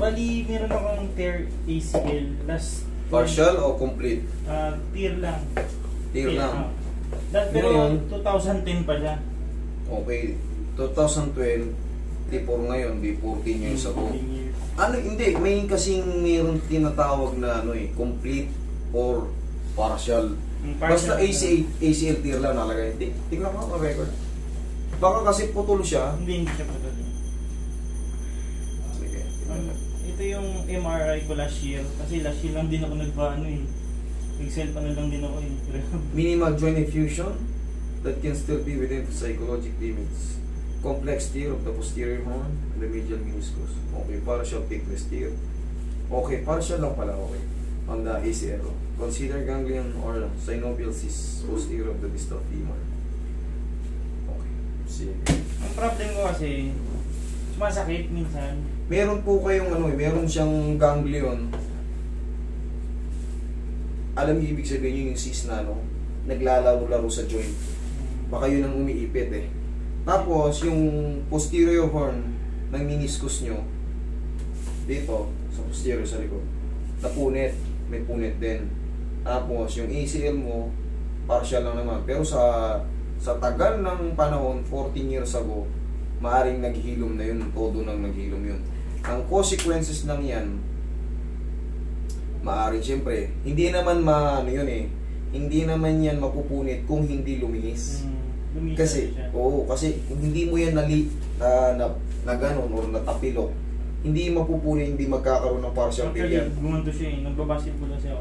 Bali, meron akong tear ACL. Last... Partial o complete? Tear lang. Tear lang. Pero 2010 pa siya. Okay. 2012, D4 ngayon, D14 yung sago. Ano, hindi. May kasing mayroon tinatawag na complete or partial. Basta ACL tear lang nalagay. Tingnan mo ang record. Baka kasi putol siya. Hindi siya putol. Sige. Ito yung MRI ko last year. Kasi last year lang din ako nag-self lang din ako eh. Minimal joint effusion that can still be within psychological limits. Complex tear of the posterior horn and the medial meniscus. Okay, partial thickness tear. Okay, partial lang pala, okay. On the ACL. Consider ganglion or synovial cyst posterior of the distal femur. Okay, sige. Ang problem ko kasi, sumasakit minsan. Meron po kayong meron siyang ganglion. Alam niyo ibig sabihin yung cyst na naglalaro-laro sa joint. Baka yun ang umiipit eh. Tapos, yung posterior horn ng meniscus nyo, dito, sa posterior sa likod, napunit, may punit din. Tapos, yung ACL mo, partial lang naman. Pero sa tagal ng panahon, 14 years ago, maaring naghilom na yun, todo nang naghilom yun. Ang consequences lang yan, maaring siyempre, hindi naman hindi naman yan mapupunit kung hindi lumihis. Kasi, kasi kung hindi mo yan na gano'n or natapilok, hindi mapupunin, hindi magkakaroon ng partial tear yan. Gumanto siya eh, nagbabasketball na siya.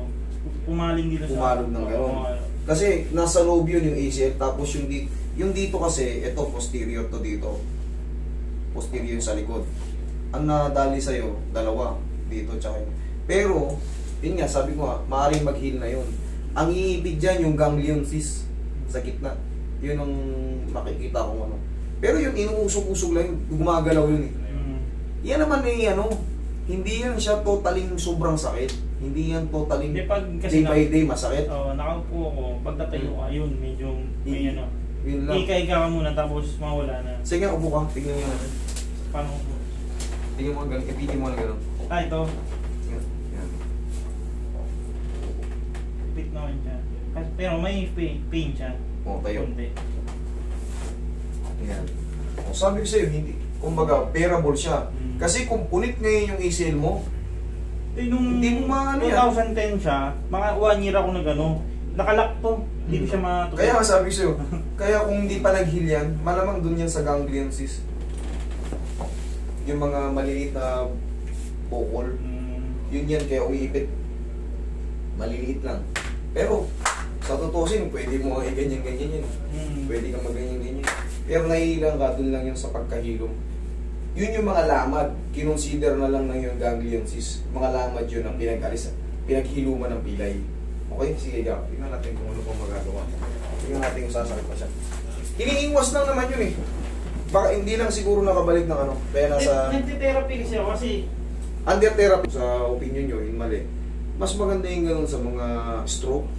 Pumaling dito siya. Pumalog ng gano'n. Kasi nasa loob yun yung ACL, tapos yung dito kasi, ito posterior to dito. Posterior sa likod. Ang nadali sa'yo, dalawa, dito tsaka yun. Pero, yun nga, sabi ko maaaring mag-heal na yun. Ang iibig dyan, yung ganglion cyst sa gitna. Yun ang makikita ko Pero yung inuusog-usog lang, gumagalaw yun eh. Yan naman hindi yan siya totaling sobrang sakit. Hindi yan totaling day by day masakit. Nakaupo ako, pagtatayo ka, yun, medyo may Yun lang. Ika-ika ka muna, tapos mawala na. Sige, upo ka. Tingnan nyo natin. Paano upo? Tingnan mo gano'n, ipitin mo na gano'n. Ito. Yan. Ipit naman siya. Pero may pain siya. Tayo. Kunti. Yan. Sabi ko sa'yo, hindi. Kumbaga, bearable siya. Kasi kung punit ngayon yung ACL mo, hindi mo maano yan. 2010 siya, mga 1 year ako nakalak to. Hindi ko siya matutunan. Kaya nga sabi ko sa'yo, kaya kung hindi pa nag-heal yan, malamang dun yan sa ganglion cyst. Yung mga maliliit na bukol, yun yan, kaya umiipit. Maliliit lang. Pero, sa tutusin, pwede mo ganyan-ganyan yan. Pwede kang mag-ganyan-ganyan. Pero nahihilang ka, dun lang yun sa pagkahilom. Yun yung mga lamad, kinonsider na lang ng yung ganglion cyst. Mga lamad yun ang pinaghiluman ng pilay. Okay, sige ka. Tingnan natin kung ano pang magagawa. Tingnan natin kung sasakit pa siya. Iniingwas lang naman yun eh. Baka hindi lang siguro nakabalik ng Kaya nasa... Nagtitherapy kasi ako kasi... Under therapy, sa opinion nyo, yung mali. Mas maganda yung ganun sa mga stroke.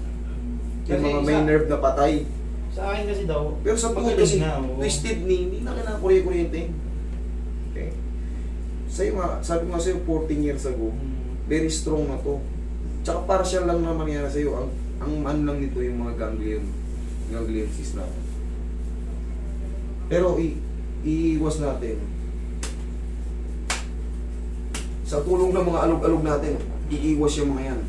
Yung mga may nerve na patay. Sa akin kasi daw... Pero sa tuhod kasi, twisted knee, hindi na kailangan kuryente. Okay. Sa'yo nga, sabi ko nga sa'yo, 14 years ago, very strong na to. Tsaka partial lang naman yan sa'yo. Ang ano lang nito yung mga ganglion cyst natin. Pero iiwas natin. Sa tulong ng mga alog-alog natin, iiwas yung mga yan.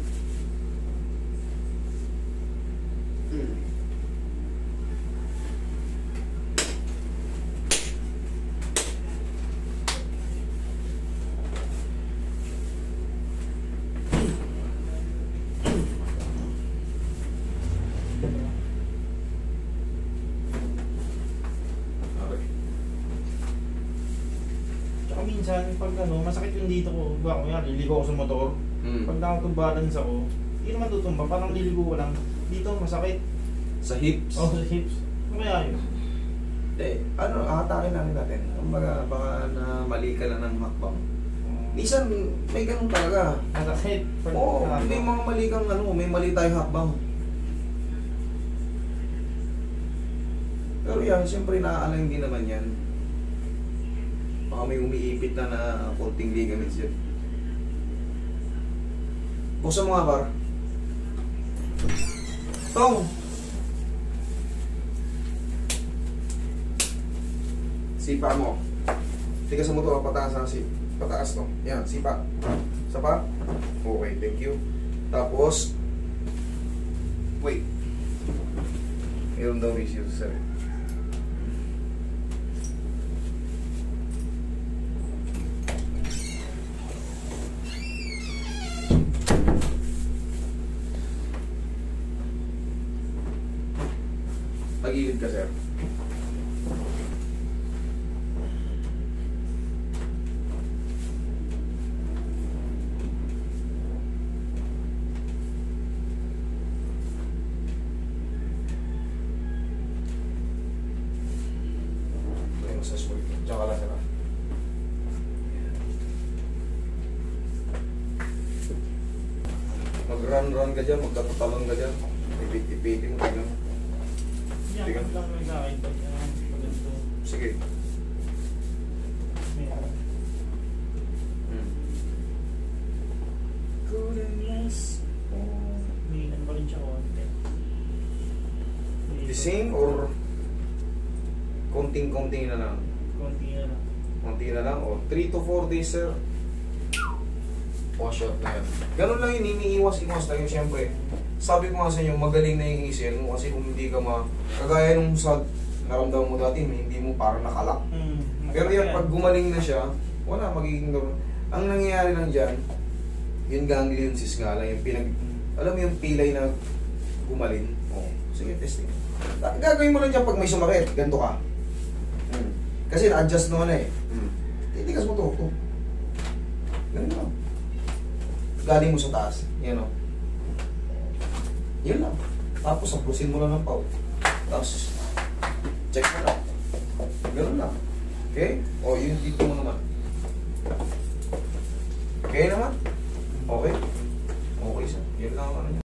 Minsan, pag masakit yung dito ko, liligo ako sa motor. Pag nakatong-balance ako, hindi naman tutumba, parang liligo ko lang. Dito, masakit. Sa hips? Sa hips. Ano kaya yun? Atakin natin. Kumbaga, baka na mali ka lang ng hakbang. Minsan, may ganun talaga. Masakit. May mga mali kang may mali tayong hakbang. Pero yan, siyempre naaalang din naman yan. Baka may umiipit na konting ligaments yun. Buksan mo nga, par. Tong! Sipa mo. Tigas mo ito, pataas na si. Pataas to. Yan, sipa. Isa pa? Okay, thank you. Tapos, wait. Meron daw issue sa sarili. Tagilid ka, sir. Sa school. Diyan ka lang sila. Mag-run ka dyan, magkatatalon ka dyan. Ipit-ipiti mo, tingnan mo. Yan lang may kain pag ganito. Sige. Meron. Goodness. May ano ba rin siya konti. The same or konting-konting na lang? Konti na lang. Konti na lang o 3 to 4 days, sir. Wash out na yan. Ganun lang yun, iniiwas-iwas tayo siyempre. Sabi ko nga sa inyo, magaling na yung isel mo kasi kung hindi ka kagaya nung sa naramdaman mo dati, hindi mo parang nakalak. Pero yan, pag gumaling na siya, wala, magiging gano'n. Ang nangyayari lang dyan, yung ganglion cyst nga lang, yung alam mo yung pilay na gumaling? Oo. Sige, testing. Gagawin mo lang dyan pag may sumakit, ganito ka. Kasi na-adjust naman eh. Titigas mo to. Ganun lang. Galing mo sa taas. Yan o. Yun lang. Tapos, aplusin mo lang ng pau. Tapos, check mo lang. Ganun lang. Okay? O, yun dito mo naman. Okay naman? Okay? Okay siya. Yun lang ang ano niya.